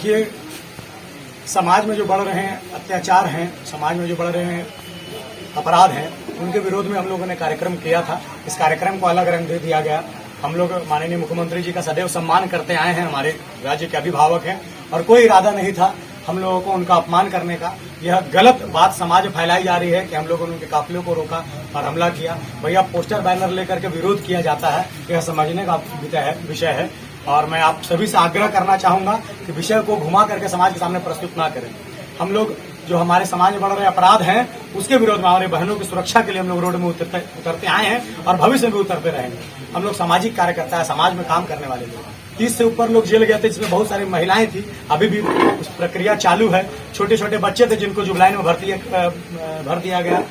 देखिए, समाज में जो बढ़ रहे हैं अत्याचार हैं, समाज में जो बढ़ रहे हैं अपराध हैं, उनके विरोध में हम लोगों ने कार्यक्रम किया था। इस कार्यक्रम को अलग रंग दे दिया गया। हम लोग माननीय मुख्यमंत्री जी का सदैव सम्मान करते आए हैं, हमारे राज्य के अभिभावक हैं, और कोई इरादा नहीं था हम लोगों को उनका अपमान करने का। यह गलत बात समाज में फैलाई जा रही है कि हम लोगों ने उनके काफिलों को रोका और हमला किया। भैया, पोस्टर बैनर लेकर के विरोध किया जाता है, यह समझने का विषय है। और मैं आप सभी से आग्रह करना चाहूंगा कि विषय को घुमा करके समाज के सामने प्रस्तुत ना करें। हम लोग जो हमारे समाज में बढ़ रहे अपराध हैं उसके विरोध में, हमारे बहनों की सुरक्षा के लिए हम लोग रोड में उतरते आए हैं और भविष्य में भी उतरते रहेंगे। हम लोग सामाजिक कार्यकर्ता है, समाज में काम करने वाले लोग। 30 से ऊपर लोग जेल गए थे, जिसमें बहुत सारी महिलाएं थी। अभी भी उस प्रक्रिया चालू है। छोटे छोटे बच्चे थे जिनको जुबलाइन में भर दिया गया,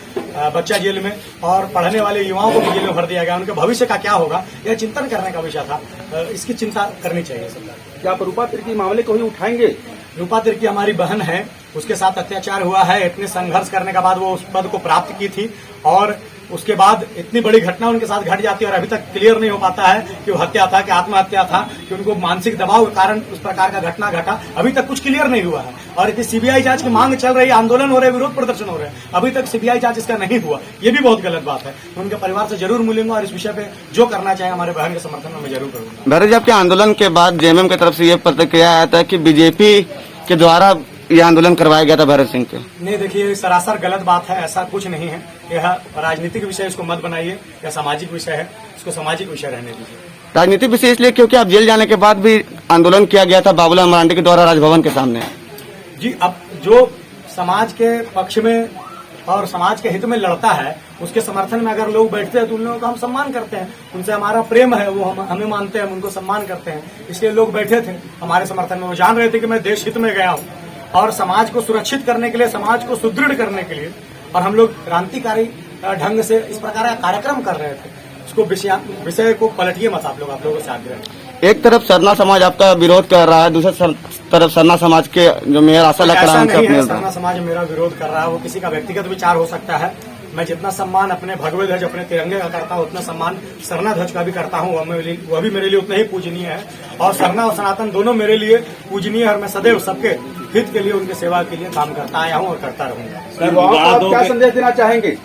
बच्चा जेल में, और पढ़ने वाले युवाओं को भी जेल में भर दिया गया। उनके भविष्य का क्या होगा, यह चिंतन करने का विषय था। इसकी चिंता करनी चाहिए सरकार। क्या आप रूपा तिर्की मामले को ही उठाएंगे? रूपा तिर्की हमारी बहन है, उसके साथ अत्याचार हुआ है। इतने संघर्ष करने के बाद वो उस पद को प्राप्त की थी, और उसके बाद इतनी बड़ी घटना उनके साथ घट जाती है और अभी तक क्लियर नहीं हो पाता है कि वो हत्या था कि आत्महत्या था, कि उनको मानसिक दबाव के कारण उस प्रकार का घटना घटा। अभी तक कुछ क्लियर नहीं हुआ है और इतनी सीबीआई जांच की मांग चल रही है, आंदोलन हो रहे, विरोध प्रदर्शन हो रहे हैं, अभी तक सीबीआई जांच इसका नहीं हुआ। ये भी बहुत गलत बात है। उनके परिवार से जरूर मिलूंगा और इस विषय पे जो करना चाहे हमारे बहन के समर्थन में मैं जरूर करूंगा। भैरव जी, आपके आंदोलन के बाद जेएमएम की तरफ से ये प्रतिक्रिया आया था कि बीजेपी के द्वारा ये आंदोलन करवाया गया था भैरव सिंह के। नहीं, देखिए, सरासर गलत बात है, ऐसा कुछ नहीं है। यह राजनीतिक विषय, इसको मत बनाइए। यह सामाजिक विषय है, इसको सामाजिक विषय रहने दीजिए। राजनीतिक विषय इसलिए क्योंकि आप जेल जाने के बाद भी आंदोलन किया गया था बाबूलाल मरांडी के द्वारा राजभवन के सामने। जी, अब जो समाज के पक्ष में और समाज के हित में लड़ता है, उसके समर्थन में अगर लोग बैठते हैं तो उन लोगों का हम सम्मान करते हैं। उनसे हमारा प्रेम है, वो हमें मानते हैं, हम उनको सम्मान करते हैं। इसलिए लोग बैठे थे हमारे समर्थन में। वो जान रहे थे कि मैं देश हित में गया हूँ और समाज को सुरक्षित करने के लिए, समाज को सुदृढ़ करने के लिए, और हम लोग क्रांतिकारी ढंग से इस प्रकार का कार्यक्रम कर रहे थे। उसको विषय को पलटिए मत आप लोगों से आग्रह। एक तरफ सरना समाज आपका विरोध कर रहा है, दूसरी तरफ सरना समाज के जो मेयर आशा लग रहा है, सरना समाज मेरा विरोध कर रहा है। वो किसी का व्यक्तिगत विचार हो सकता है। मैं जितना सम्मान अपने भगवे ध्वज, अपने तिरंगे का करता हूँ, उतना सम्मान सरना ध्वज का भी करता हूँ। वह भी मेरे लिए उतना ही पूजनीय है, और सरना और सनातन दोनों मेरे लिए पूजनीय है। और मैं सदैव सबके हित के लिए, उनके सेवा के लिए काम करता आया हूँ और करता रहूंगा। युवाओं को आप क्या संदेश देना चाहेंगे?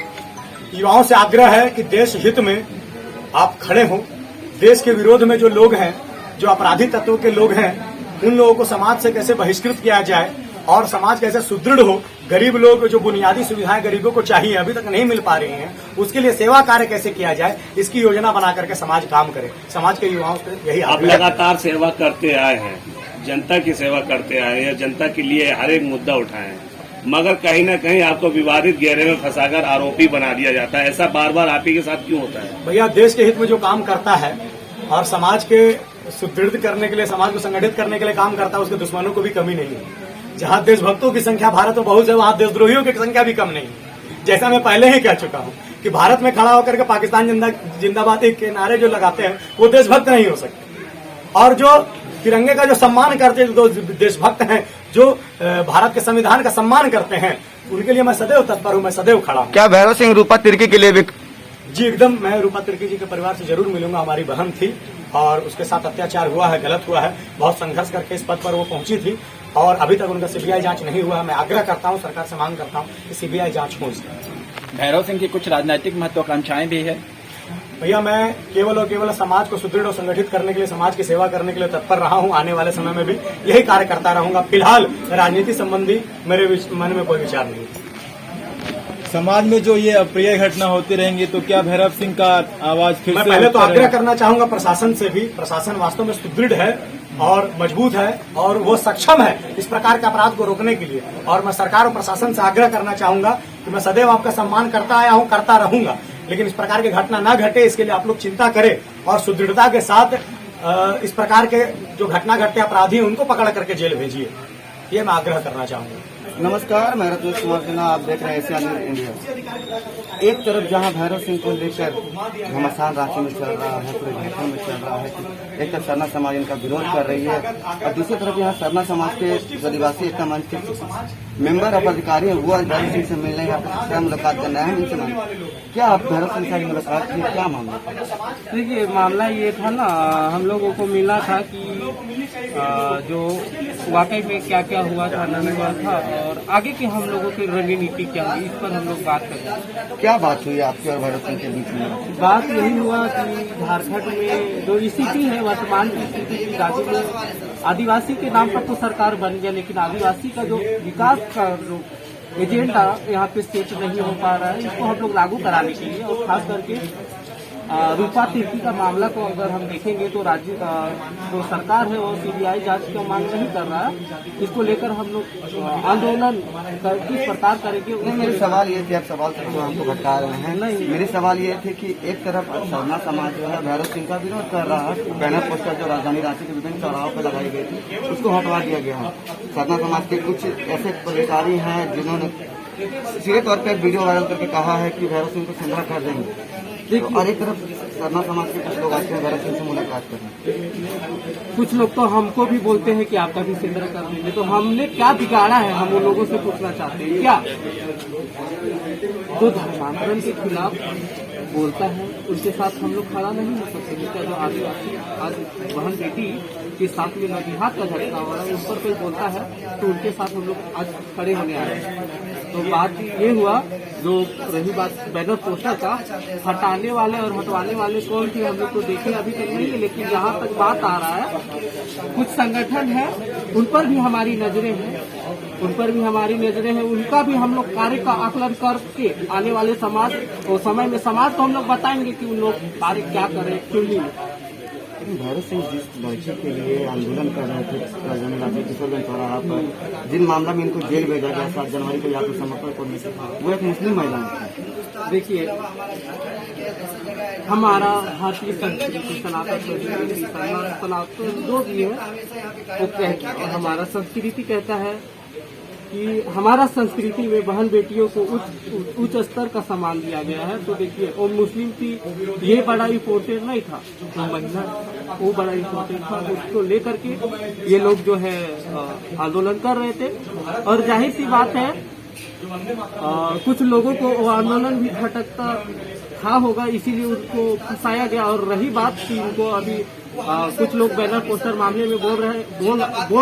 युवाओं से आग्रह है कि देश हित में आप खड़े हों। देश के विरोध में जो लोग हैं, जो अपराधी तत्वों के लोग हैं, उन लोगों को समाज से कैसे बहिष्कृत किया जाए और समाज कैसे सुदृढ़ हो। गरीब लोग, जो बुनियादी सुविधाएं गरीबों को चाहिए, अभी तक नहीं मिल पा रही हैं, उसके लिए सेवा कार्य कैसे किया जाए, इसकी योजना बना करके समाज काम करे। समाज के युवाओं से यही आप लगातार सेवा करते आए हैं, जनता की सेवा करते आए हैं, जनता के लिए हर एक मुद्दा उठाए हैं, मगर कहीं न कहीं आपको विवादित घेरे में फंसाकर आरोपी बना दिया जाता है। ऐसा बार बार आप ही के साथ क्यों होता है? भैया, देश के हित में जो काम करता है और समाज के सुदृढ़ करने के लिए, समाज को संगठित करने के लिए काम करता है, उसके दुश्मनों को भी कमी नहीं है। जहाँ देशभक्तों की संख्या भारत में बहुत है, वहाँ देशद्रोहियों की संख्या भी कम नहीं है। जैसा मैं पहले ही कह चुका हूँ कि भारत में खड़ा होकर के पाकिस्तान जिंदाबाद के नारे जो लगाते हैं, वो देशभक्त नहीं हो सकते। और जो तिरंगे का जो सम्मान करते हैं, जो देशभक्त हैं, जो भारत के संविधान का सम्मान करते हैं, उनके लिए मैं सदैव तत्पर हूँ, मैं सदैव खड़ा हूँ। क्या भैरव सिंह रूपा तिर्की के लिए भी? जी, एकदम। मैं रूपा तिर्की जी के परिवार से जरूर मिलूंगा। हमारी बहन थी और उसके साथ अत्याचार हुआ है, गलत हुआ है। बहुत संघर्ष करके इस पद पर वो पहुंची थी और अभी तक उनका सीबीआई जांच नहीं हुआ। मैं आग्रह करता हूं, सरकार से मांग करता हूं कि सीबीआई जांच हो इसका। भैरव सिंह की कुछ राजनीतिक महत्वाकांक्षाएं भी है। भैया, मैं केवल और केवल समाज को सुदृढ़ और संगठित करने के लिए, समाज की सेवा करने के लिए तत्पर रहा हूं। आने वाले समय में भी यही कार्य करता रहूंगा। फिलहाल राजनीति संबंधी मेरे मन में कोई विचार नहीं। समाज में जो ये अप्रिय घटना होती रहेंगी तो क्या भैरव सिंह का आवाज फिर मैं से? पहले तो आग्रह करना चाहूंगा प्रशासन से भी। प्रशासन वास्तव में सुदृढ़ है और मजबूत है और वो सक्षम है इस प्रकार के अपराध को रोकने के लिए। और मैं सरकार और प्रशासन से आग्रह करना चाहूंगा कि मैं सदैव आपका सम्मान करता आया हूं, करता रहूंगा, लेकिन इस प्रकार की घटना न घटे, इसके लिए आप लोग चिंता करें और सुदृढ़ता के साथ इस प्रकार के जो घटना घटते अपराधी हैं उनको पकड़ करके जेल भेजिए। ये मैं आग्रह करना चाहूंगा। नमस्कार, मैं रजनीश कुमार सिन्हा, आप देख रहे हैं एशिया न्यूज इंडिया। एक तरफ जहां भैरव सिंह को लेकर घमासान रांची में चल रहा है, पूरे झारखंड में चल रहा है, एक तरफ सरना समाज इनका विरोध कर रही है और दूसरी तरफ यहाँ सरना समाज के आदिवासी एकता मंच के मेंबर ऑफ अधिकारी है वो आज भैरव सिंह से मिलने या फिर मुलाकात करना है इनसे मांगे। क्या आप भैरव सिंह से मुलाकात की, क्या मामला? देखिए मामला ये था ना, हम लोगों को मिला था कि जो वाकई में क्या क्या हुआ था नहीं हुआ था और आगे की हम लोगों की रणनीति क्या हुई इस पर हम लोग बात कर रहे हैं। क्या बात हुई आपके और भैरव सिंह के बीच में? बात यही हुआ कि झारखंड में जो स्थिति है वर्तमान की स्थिति की राज्य में आदिवासी के नाम पर तो सरकार बन गया, लेकिन आदिवासी का जो विकास का जो एजेंडा यहाँ पे सेट नहीं हो पा रहा है, इसको हम लोग लागू कराने के लिए और खास करके रूपा तिर्की का मामला को अगर हम देखेंगे तो राज्य जो सरकार है वो सीबीआई जांच की मांग नहीं कर रहा है। इसको लेकर हम लोग आंदोलन किस प्रकार करेंगे। मेरे सवाल ये थे, आप सवाल तक जो हमको बता रहे हैं, नहीं मेरे सवाल ये थे कि एक तरफ सरना समाज जो है भैरव सिंह का विरोध कर रहा है, बैनर पोस्टर जो राजधानी रांची के विभिन्न चौराहों पर लगाई गई थी उसको हटवा दिया गया है। सरना समाज के कुछ ऐसे अधिकारी हैं जिन्होंने सीधे तौर पर वीडियो वायरल करके कहा है कि भैरव सिंह को संग्रह कर देंगे, और एक तरफ सरना समाज के कुछ लोग आते हैं भैरव सिंह से मुलाकात करने। कुछ लोग तो हमको भी बोलते हैं कि आपका भी संग्रह कर देंगे, तो हमने क्या बिगाड़ा है, हम उन लोगों से पूछना चाहते हैं। क्या जो धर्मांतरण के खिलाफ बोलता है उनके साथ हम लोग खड़ा नहीं हो सकते? क्या जो आदिवासी आज बहन बेटी के साथ में नदीहात का झटका हो रहा है उस पर कोई बोलता है तो उनके साथ हम लोग आज खड़े होने आए हैं। तो बात ये हुआ, जो रही बात बैनर पोस्टर का, हटाने वाले और हटवाने वाले कौन थे हम लोग तो देखे अभी तक नहीं है, लेकिन जहाँ तक बात आ रहा है कुछ संगठन है उन पर भी हमारी नजरें हैं, उनका भी हम लोग कार्य का आकलन करके आने वाले समाज और समय में समाज को हम लोग बताएंगे कि उन लोग कार्य क्या करें क्यों नहीं। भैरव सिंह जिस लड़की के लिए आंदोलन कर रहे थे राजधानी रांची किशोरगंज चौराहा पर, जिन मामला में इनको जेल भेजा गया 7 जनवरी को आत्मसमर्पण करने से, वो एक मुस्लिम महिला है। देखिए हमारा भारतीय संस्कृति सनातन जो भी है वो कहता है, हमारा संस्कृति कहता है कि हमारा संस्कृति में बहन बेटियों को उच्च स्तर का सम्मान दिया गया है। तो देखिए और मुस्लिम की ये बड़ा इम्पोर्टेंट नहीं था, तो महिला वो बड़ा इम्पोर्टेंट था, उसको लेकर के ये लोग जो है आंदोलन कर रहे थे। और जाहिर सी बात है कुछ लोगों को वो आंदोलन भी खटकता था होगा, इसीलिए उनको फंसाया गया। और रही बात कि उनको अभी कुछ लोग बैनर पोस्टर मामले में बोल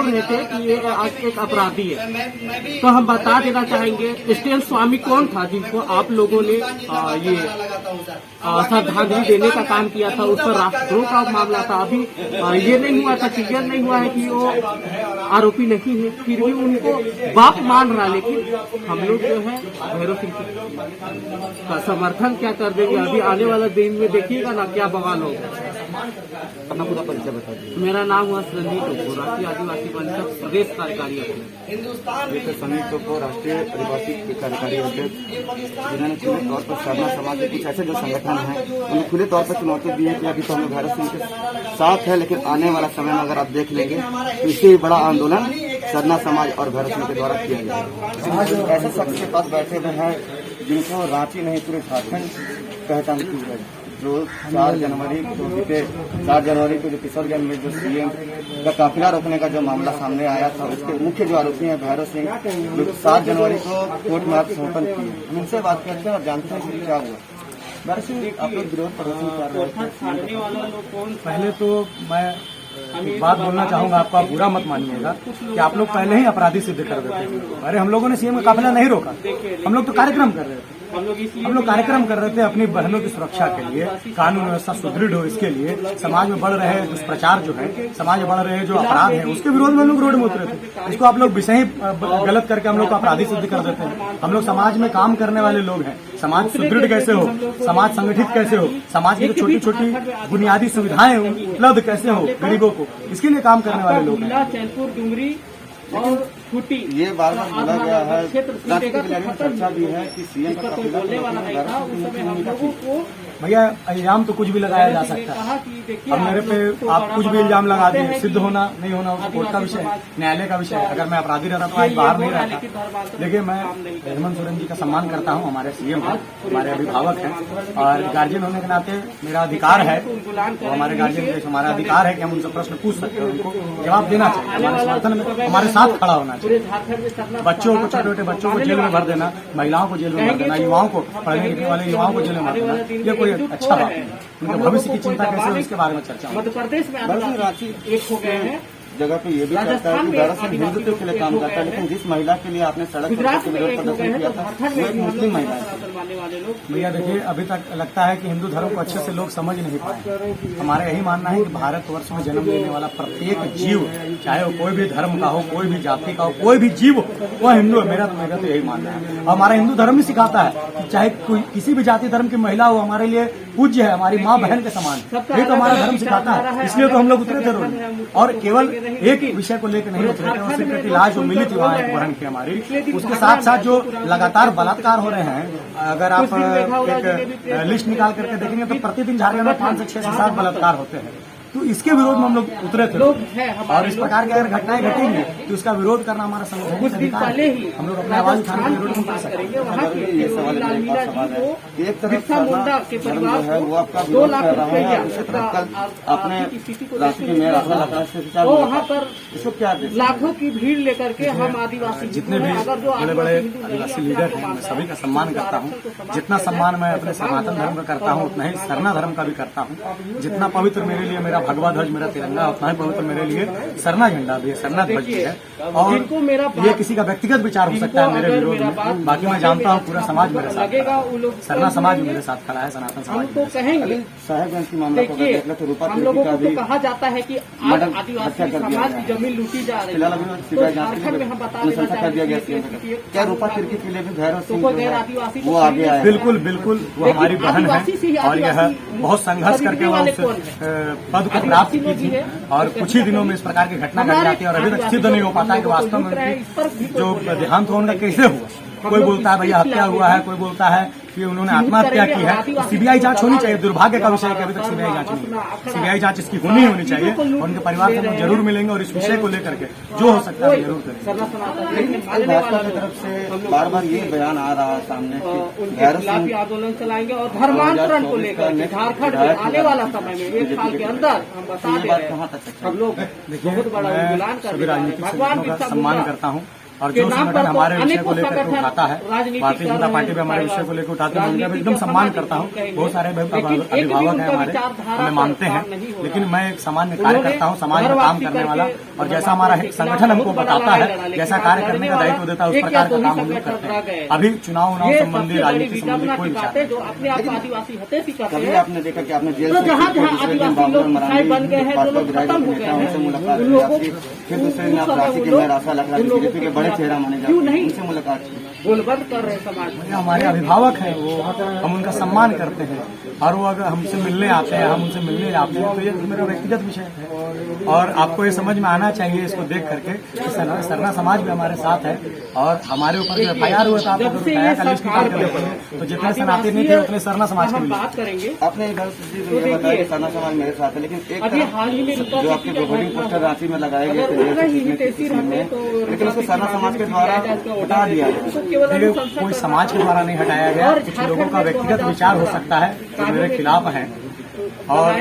रहे थे कि ये एक अपराधी है, तो हम बता देना चाहेंगे स्टेन स्वामी कौन था जिनको आप लोगों ने ये श्रद्धांजलि देने का काम किया था, उस पर राष्ट्रद्रोह का मामला था। अभी ये नहीं हुआ था, क्लियर नहीं हुआ है कि वो आरोपी नहीं है, फिर भी उनको बाप मान रहा। लेकिन हम लोग जो है भैरव सिंह का समर्थन क्या कर देंगे, अभी आने वाला दिन में देखिएगा ना क्या बवाल होगा। अपना पूरा परिचय बता दीजिए। मेरा नाम हुआ संदीप टोपो, राष्ट्रीय आदिवासी परिषद प्रदेश कार्यकारी अध्यक्ष। संदीप टोपो राष्ट्रीय आदिवासी कार्यकारी अध्यक्ष, जिन्होंने खुले तौर पर सरना समाज के कुछ ऐसे जो संगठन हैं उन्होंने खुले तौर पर चुनौती दी है कि अभी तो हम भैरव सिंह के साथ है, लेकिन आने वाला समय में अगर आप देख लेंगे तो इससे बड़ा आंदोलन सरना समाज और भैरव सिंह के द्वारा किया गया है। ऐसे शख्स के पास बैठे हुए हैं जिनको रांची नहीं पूरे झारखंड पहचान की है। जो 4 जनवरी को जो किशोरगंज में जो सीएम का काफिला रोकने का जो मामला सामने आया था, उसके मुख्य जो आरोपी हैं भैरव सिंह, जो 7 जनवरी को कोर्ट में आत्मसमर्पण किए। हम उनसे बात करते हैं और जानते हैं कि क्या हुआ। भैरव सिंह आप लोग विरोध प्रदर्शन कर रहे थे। पहले तो मैं एक बात बोलना चाहूंगा, आपका बुरा मत मानिएगा कि आप लोग पहले ही अपराधी सिद्ध कर देते हैं। अरे हम लोगों ने सीएम का काफिला नहीं रोका, हम लोग तो कार्यक्रम कर रहे थे। हम लोग कार्यक्रम कर रहे थे अपनी बहनों की सुरक्षा के लिए, कानून व्यवस्था सुदृढ़ हो इसके लिए। समाज में बढ़ रहे दुष्प्रचार जो है, समाज में बढ़ रहे जो अपराध है, उसके विरोध में हम लोग रोड में उतरे थे। इसको आप लोग विषय ही गलत करके हम लोग को अपराधी सिद्ध कर देते हैं। हम लोग समाज में काम करने वाले लोग हैं। समाज सुदृढ़ कैसे हो, समाज संगठित कैसे हो, समाज की छोटी छोटी बुनियादी सुविधाएं उपलब्ध कैसे हो गरीबों को, इसके लिए काम करने वाले लोग हैं। चैनपुर डुंगरी और छुट्टी ये बार बार बोला गया है, चर्चा भी है कि सीएम का बोलने वाला नहीं था। उस समय हम लोगों को भैया इल्जाम तो कुछ भी लगाया जा सकता है। कहा कि देखिए अब मेरे पे आप कुछ भी इल्जाम लगा दिए, सिद्ध होना नहीं होना वो कोर्ट का विषय है, न्यायालय का विषय है। अगर मैं अपराधी रहता तो आज बाहर नहीं रहता। देखिए मैं हेमंत सोरेन जी का सम्मान करता हूँ, हमारे सीएम हैं, हमारे अभिभावक हैं, और गार्जियन होने के नाते मेरा अधिकार है, तो हमारे गार्जियन हमारा अधिकार है कि हम उनसे प्रश्न पूछ सकते हैं, उनको जवाब देना चाहिए, हमारे समर्थन में हमारे साथ खड़ा होना चाहिए। बच्चों को, छोटे छोटे बच्चों को जेल में भर देना, महिलाओं को जेल में भर देना, युवाओं को, पढ़ने लिखने वाले युवाओं को जेल में भर देना, ये कोई अच्छा बात नहीं है। उनके भविष्य की चिंता कैसे हो इसके बारे में चर्चा मध्य प्रदेश में आदिवासी एक हो गए हैं। जगह पे ये भी कहता है कि दरअसल हिंदुत्व के लिए काम करता है, लेकिन जिस महिला के लिए आपने सड़क गुजरात पर में विरोध एक हो गए प्रदर्शन हैं किया तो था झारखंड वो में एक मुस्लिम महिला है। मानने वाले लोग भैया देखिए अभी तक लगता है कि हिंदू धर्म को अच्छे से लोग समझ नहीं पाए। हमारा यही मानना है कि भारतवर्ष में जन्म लेने वाला प्रत्येक जीव, चाहे वो कोई भी धर्म का हो, कोई भी जाति का हो, कोई भी जीव हो, वह हिंदू है। मेरा तो यही मानना है। और हमारा हिंदू धर्म ही सिखाता है कि चाहे कोई किसी भी जाति धर्म की महिला हो, हमारे लिए पूज्य है, हमारी माँ बहन के समान। ये तो हमारा धर्म सिखाता है, इसलिए तो हम लोग उतरे थे रोड में। और केवल एक विषय को लेकर नहीं उतरे थे, स्वीकृत इलाज जो मिली थी वहाँ एक बहन की हमारी, उसके साथ साथ जो लगातार बलात्कार हो रहे हैं, अगर आप एक लिस्ट निकाल करके देखेंगे तो प्रतिदिन झारखंड में 5 से 6 से 7 बलात्कार होते हैं। तो इसके विरोध में हम लोग उतरे थे, और इस प्रकार की अगर घटनाएं घटेंगी तो उसका विरोध करना हमारा संवैधानिक अधिकार है। हम लोग अपने आवाज उठाने के विरोध नहीं कर सकते। ये सवाल मेरे पास सवाल है, एक तरफ बिरसा मुंडा के धर्म परिवार जो है वो आपका 2 विरोध लाख कर रहा है, रुपया दूसरी तरफ कल आपने रांची की मेयर आशा लता से विचार तो वहाँ पर इसको क्या दें? लाखों की भीड़ लेकर के हम आदिवासी जितने भी बड़े बड़े आदिवासी लीडर हैं मैं सभी का सम्मान करता हूँ। जितना सम्मान मैं अपने सनातन धर्म का करता हूँ उतना ही सरना धर्म का भी करता हूँ। जितना पवित्र मेरे लिए मेरा भगवा ध्वज, मेरा तिरंगा, उतना ही पवित्र मेरे लिए सरना झंडा भी है, सरना ध्वज भी है। और ये किसी का व्यक्तिगत विचार हो सकता है मेरे विरोध में, बाकी मैं जानता हूँ पूरा समाज मेरे साथ खड़ा है, सरना समाज मेरे साथ खड़ा है, सनातन समाज हमको कहेंगे। साहेबगंज की मामला को अगर देख ले तो रूपा हम तिर्की लोगों का को भी तो कहा जाता है कि आज आदिवासी समाज की जमीन लूटी जा रही फिलहाल है, अभी तो सीबीआई झारखंड में हम बता देना अनुशंसा कर दिया गया चाहेंगे है। क्या रूपा तिर्की के लिए भी भैरव सिंह कोई जो गैर है आदिवासी वो आगे आया है? बिल्कुल बिल्कुल, वो हमारी बहन आदिवासी से ही है और यह आदिवासी बहुत संघर्ष करके वो उस पद को प्राप्त की थी। और कुछ ही दिनों में इस प्रकार की घटना घट जाती है और अभी तक सिद्ध नहीं हो पाता है कि वास्तव में उनकी जो देहांत हुआ उनका कैसे हुआ। कोई बोलता है भैया हत्या हुआ है, कोई बोलता है कि उन्होंने आत्महत्या की है। सीबीआई जांच होनी चाहिए। दुर्भाग्य का विषय है कि अभी तक सीबीआई जांच नहीं। सीबीआई जांच इसकी होनी चाहिए और उनके परिवार से हम जरूर मिलेंगे और इस विषय को लेकर के जो हो सकता है जरूर करेंगे। भाजपा की तरफ से बार बार ये बयान आ रहा है सामने कि भैरव सिंह आंदोलन चलाएंगे और धर्मांतरण को लेकर झारखंड में आने वाला समय में 1 साल के अंदर हम बता दे रहे हैं हम लोग बहुत बड़ा आंदोलन सभी कर राजनीतिक भगवान संगठनों का बिरसा सम्मान मुंडा करता हूँ और जो संगठन हमारे विषय को लेकर के उठाता है, भारतीय जनता पार्टी भी हमारे विषय को लेकर उठाते हैं, उनका भी एकदम सम्मान करता हूँ। बहुत सारे अभिभावक हैं हमारे, हमें मानते हैं, लेकिन मैं एक सामान्य कार्य करता हूँ, समाज में काम करने वाला, और जैसा हमारा संगठन हमको बताता है, जैसा कार्य करने का दायित्व देता है, उस प्रकार का काम हम लोग करते हैं। अभी चुनाव संबंधी, राजनीति संबंधी कोई विचार नहीं। जो अपने आप आदिवासी हते करते कभी हैं, आपने देखा कि आपने जेल तो से जहाँ छूट के जहाँ दूसरे दिन आदिवासी बाबुल लोग मरांडी बन गए हैं, जो भाजपा लोग विधायक खत्म हो के गए नेता हैं, उनसे मुलाकात उन की लोगों आपकी। फिर दूसरे दिन आप रांची के मेयर आशा लखरा बीजेपी के बड़े चेहरा माने जाते हैं, उनसे मुलाकात की। गोलबंद कर रहे समाज में। हमारे अभिभावक हैं, वो हम उनका सम्मान करते हैं और वो अगर हमसे मिलने आते हैं, हम उनसे मिलने जाते हैं, तो ये मेरा व्यक्तिगत विषय है। और आपको ये समझ में आना चाहिए इसको देख करके कि सरना समाज भी हमारे साथ है और हमारे ऊपर जो FIR हुआ था आपको बताया का लिस्ट निकाल कर देखिए, तो जितने सनातनी नहीं थे उतने सरना समाज के भी बात करेंगे। आपने इधर से ये बताया कि सरना समाज मेरे साथ है, लेकिन एक अभी हाल ही में जो आपके होर्डिंग पोस्टर रांची में लगाए गए थे, लेकिन उसको सरना समाज के द्वारा हटा दिया गया। देखिए कोई समाज के द्वारा नहीं हटाया गया, कुछ लोगों का व्यक्तिगत विचार हो सकता है जो मेरे खिलाफ है। और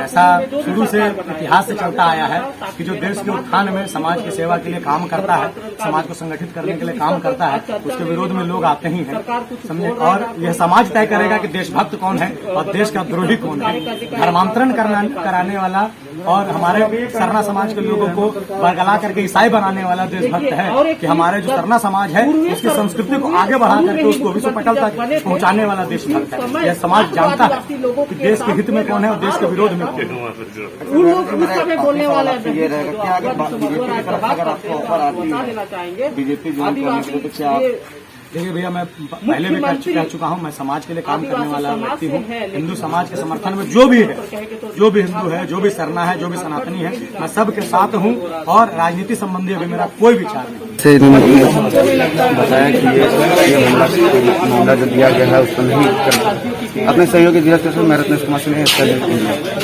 ऐसा शुरू से इतिहास से चलता आया है कि जो देश के उत्थान में समाज की सेवा के लिए काम करता है, समाज को संगठित करने के लिए काम करता है, उसके विरोध में लोग आते ही हैं, समझे। और यह समाज तय करेगा कि देशभक्त कौन है और देश का द्रोही कौन है। धर्मांतरण कराने वाला और हमारे सरना समाज के लोगों को बरगला करके ईसाई बनाने वाला देशभक्त है कि हमारे जो सरना समाज है उसकी संस्कृति को आगे बढ़ा करके उसको विश्व पटल तक पहुंचाने वाला देशभक्त है। यह समाज जानता है कि देश के हित में कौन है और देश के विरोध में कौन है। उन लोग उस समय बोलने वाले ये रहेगा कि अगर बीजेपी की तरफ से अगर आपको ऑफर आती है बीजेपी ज्वाइन करने के लिए, तो क्या आप देखिए भैया, मैं पहले भी कह चुका हूँ, मैं समाज के लिए काम करने वाला व्यक्ति हूँ। हिंदू समाज के समर्थन में जो भी है, जो भी हिंदू है, जो भी सरना है, जो भी सनातनी है, मैं सबके साथ हूँ और राजनीति संबंधी अभी मेरा कोई विचार नहीं। से इन्होंने बताया कि ये मामला जो दिया गया है उसको नहीं अपने सहयोगी जिला मैं रत्नेश कुमार सिंह